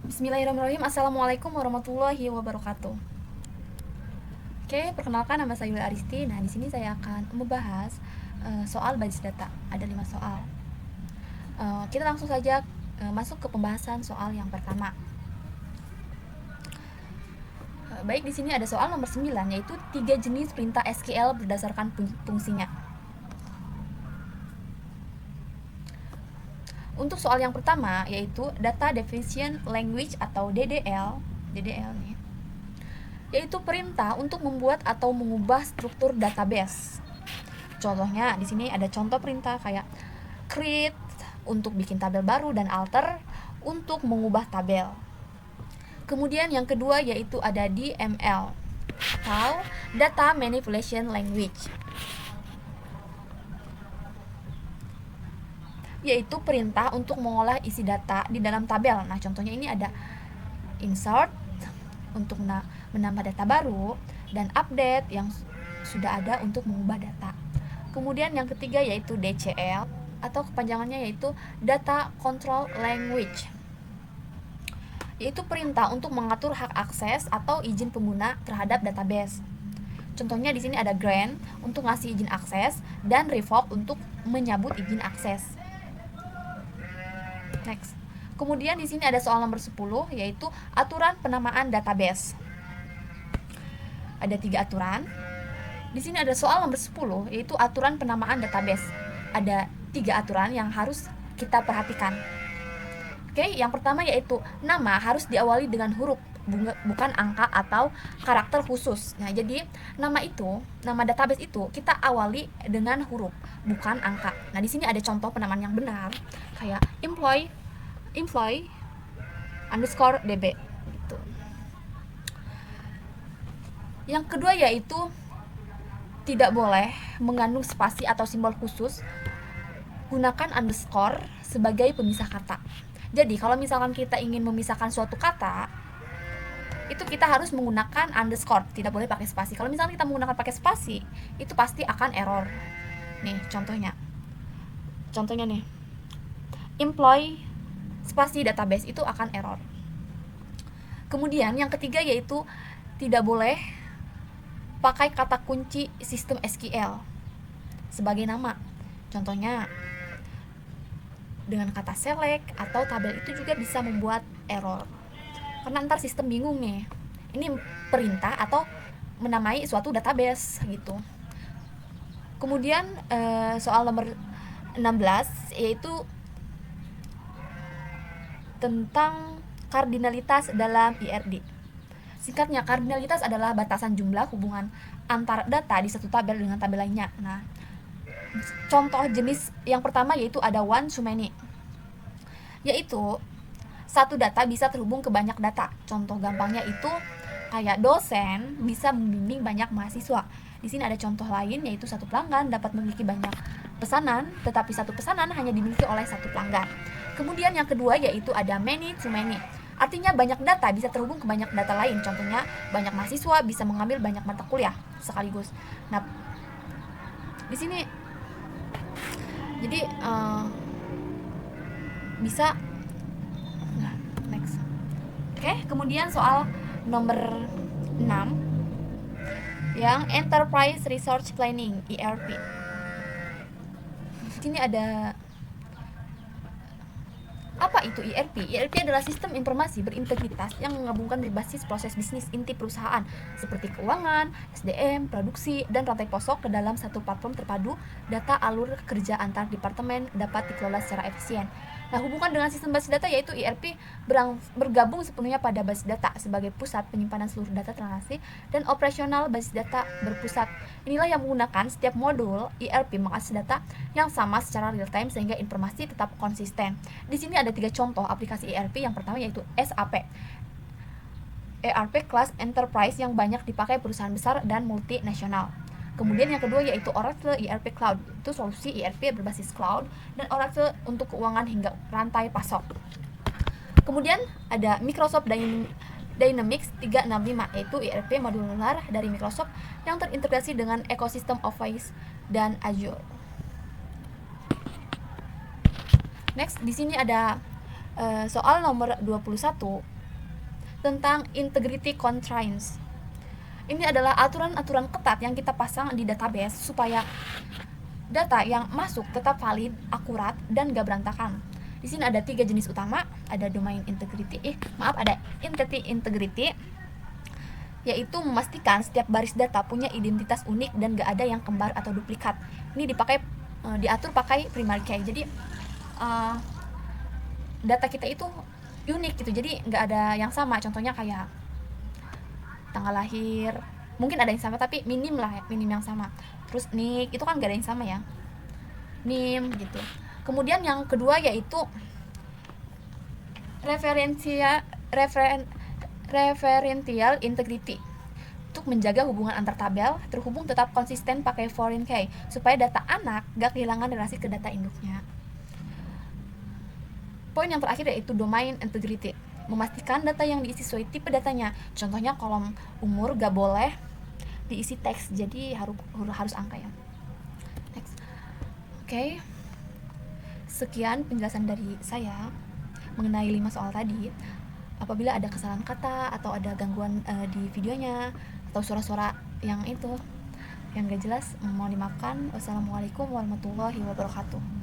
Bismillahirrahmanirrahim. Assalamualaikum warahmatullahi wabarakatuh. Oke, perkenalkan nama saya Yuli Aristi. Nah, di sini saya akan membahas soal basis data. Ada 5 soal. Kita langsung saja masuk ke pembahasan soal yang pertama. Baik, di sini ada soal nomor 9, yaitu 3 jenis perintah SQL berdasarkan fungsinya. Untuk soal yang pertama, yaitu Data Definition Language atau DDL nih, yaitu perintah untuk membuat atau mengubah struktur database. Contohnya di sini ada contoh perintah kayak create untuk bikin tabel baru dan alter untuk mengubah tabel. Kemudian yang kedua yaitu ada DML atau Data Manipulation Language, yaitu perintah untuk mengolah isi data di dalam tabel. Nah, contohnya ini ada insert untuk menambah data baru dan update yang sudah ada untuk mengubah data. Kemudian yang ketiga yaitu DCL atau kepanjangannya yaitu Data Control Language, yaitu perintah untuk mengatur hak akses atau izin pengguna terhadap database. Contohnya di sini ada grant untuk ngasih izin akses dan revoke untuk menyabut izin akses. Next. Kemudian di sini ada soal nomor 10 yaitu aturan penamaan database. Ada 3 aturan. Di sini ada soal nomor 10 yaitu aturan penamaan database. Ada 3 aturan yang harus kita perhatikan. Oke, yang pertama yaitu nama harus diawali dengan huruf, bukan angka atau karakter khusus. Nah, jadi nama database itu kita awali dengan huruf, bukan angka. Nah, di sini ada contoh penamaan yang benar, kayak employee underscore db. Gitu. Yang kedua yaitu tidak boleh mengandung spasi atau simbol khusus. Gunakan underscore sebagai pemisah kata. Jadi kalau misalkan kita ingin memisahkan suatu kata, itu kita harus menggunakan underscore, tidak boleh pakai spasi. Kalau misalkan kita menggunakan pakai spasi, itu pasti akan error. Nih contohnya nih, employee spasi database itu akan error. Kemudian yang ketiga yaitu tidak boleh pakai kata kunci sistem SQL sebagai nama. Contohnya dengan kata select atau tabel itu juga bisa membuat error. Karena ntar sistem bingung nih. Ini perintah atau menamai suatu database gitu. Kemudian soal nomor 16 yaitu tentang kardinalitas dalam IRD. Singkatnya, kardinalitas adalah batasan jumlah hubungan antar data di satu tabel dengan tabel lainnya. Nah, contoh jenis yang pertama yaitu ada one to many, yaitu satu data bisa terhubung ke banyak data. Contoh gampangnya itu kayak dosen bisa membimbing banyak mahasiswa. Di sini ada contoh lain yaitu satu pelanggan dapat memiliki banyak pesanan, tetapi satu pesanan hanya dimiliki oleh satu pelanggan. Kemudian yang kedua yaitu ada many to many. Artinya banyak data bisa terhubung ke banyak data lain. Contohnya banyak mahasiswa bisa mengambil banyak mata kuliah sekaligus. Nah, di sini jadi bisa. Nah, next. Oke, kemudian soal nomor 6 yang Enterprise Resource Planning ERP. Di sini ada apa itu ERP? ERP adalah sistem informasi berintegritas yang menggabungkan berbasis proses bisnis inti perusahaan seperti keuangan, SDM, produksi, dan rantai pasok ke dalam satu platform terpadu. Data alur kerja antar departemen dapat dikelola secara efisien. Nah, hubungan dengan sistem basis data yaitu ERP bergabung sepenuhnya pada basis data sebagai pusat penyimpanan seluruh data transaksi dan operasional basis data berpusat. Inilah yang menggunakan setiap modul ERP mengakses data yang sama secara real time sehingga informasi tetap konsisten. Di sini ada 3 contoh aplikasi ERP. Yang pertama yaitu SAP, ERP Class Enterprise yang banyak dipakai perusahaan besar dan multinasional. Kemudian yang kedua yaitu Oracle ERP Cloud, itu solusi ERP berbasis cloud, dan Oracle untuk keuangan hingga rantai pasok. Kemudian ada Microsoft Dynamics 365, yaitu ERP modular dari Microsoft yang terintegrasi dengan ekosistem Office dan Azure. Next, di sini ada soal nomor 21 tentang integrity constraints. Ini adalah aturan-aturan ketat yang kita pasang di database supaya data yang masuk tetap valid, akurat, dan gak berantakan. Di sini ada 3 jenis utama, ada domain integrity, ada entity integrity, yaitu memastikan setiap baris data punya identitas unik dan gak ada yang kembar atau duplikat. Ini diatur pakai primary key. Jadi data kita itu unik gitu, jadi nggak ada yang sama. Contohnya kayak tanggal lahir, mungkin ada yang sama tapi minim yang sama. Terus nik itu kan nggak ada yang sama ya, nim gitu. Kemudian yang kedua yaitu referential integrity, untuk menjaga hubungan antar tabel terhubung tetap konsisten pakai foreign key supaya data anak gak kehilangan relasi ke data induknya. Poin yang terakhir yaitu domain integrity, memastikan data yang diisi sesuai tipe datanya. Contohnya kolom umur gak boleh diisi teks, jadi harus angka ya. Next. Oke. Sekian penjelasan dari saya mengenai 5 soal tadi. Apabila ada kesalahan kata atau ada gangguan di videonya atau suara-suara yang gak jelas, mohon dimaafkan. Wassalamualaikum warahmatullahi wabarakatuh.